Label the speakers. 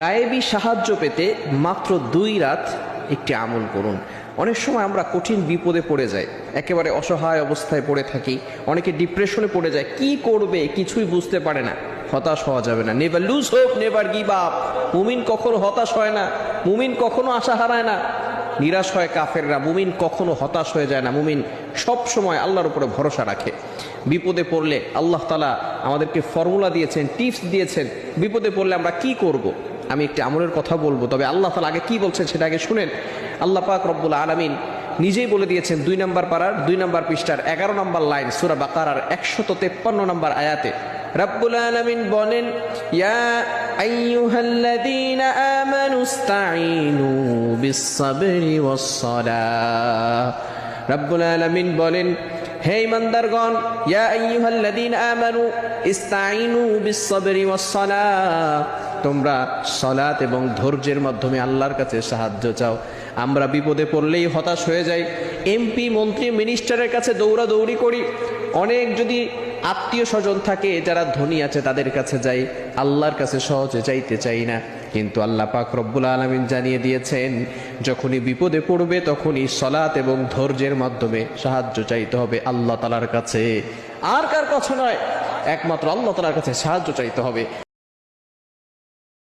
Speaker 1: গায়েবী সাহায্য পেতে মাত্র 2 রাত একটি আমল করুন। অনেক সময় আমরা কঠিন বিপদে পড়ে যাই, একেবারে অসহায় অবস্থায় পড়ে থাকি, অনেকে ডিপ্রেশনে পড়ে যায়, কি করবে কিছুই বুঝতে পারে না। হতাশ হওয়া যাবে না। Never lose hope, never give up. মুমিন কখনো হতাশ হয় না, মুমিন কখনো আশা হারায় না। নিরাশ হয় কাফেররা, মুমিন কখনো হতাশ হয়ে যায় না। মুমিন সব সময় আল্লাহর উপরে ভরসা রাখে। বিপদে পড়লে আল্লাহ তাআলা আমাদেরকে ফর্মুলা দিয়েছেন, টিপস দিয়েছেন। বিপদে পড়লে আমরা কি করব। আমি একটি আমলের কথা বলবো, তবে আল্লাহ তাআলা আগে কি বলছেন সেটা আগে শুনেন। আল্লাহ পাক রব্বুল আলামিন নিজেই বলে দিয়েছেন 2 নম্বর পারার 2 নম্বর পৃষ্ঠার 11 নম্বর লাইন সূরা বাকারার 153 নম্বর আয়াতে রব্বুল আলামিন বলেন, ইয়া আইয়ুহাল্লাযীনা আমানুস্তাঈনু বিস-সাবরি ওয়াস-সালাহ। রব্বুল আলামিন বলেন, হে ঈমানদারগণ, ইয়া আইয়ুহাল্লাযীনা আমানু ইসতাঈনু বিস-সাবরি ওয়াস-সালাহ, তোমরা সালাত এবং ধৈর্যের মাধ্যমে আল্লাহর কাছে সাহায্য চাও। আমরা বিপদে পড়লেই হতাশ হয়ে যাই, এমপি মন্ত্রী মিনিস্টারের কাছে দৌড়াদৌড়ি করি। অনেক যদি আত্মীয় স্বজন থাকে যারা ধনী আছে তাদের কাছে যাই, আল্লাহর কাছে সহজে চাইতে চাই না। কিন্তু আল্লাহ পাক রব্বুল আলামিন জানিয়ে দিয়েছেন, যখনই বিপদে পড়বে তখনই সালাত এবং ধৈর্যের মাধ্যমে সাহায্য চাইতে হবে আল্লাহ তাআলার কাছে। আর কার কাছে নয়, একমাত্র আল্লাহ তাআলার কাছে সাহায্য চাইতে হবে।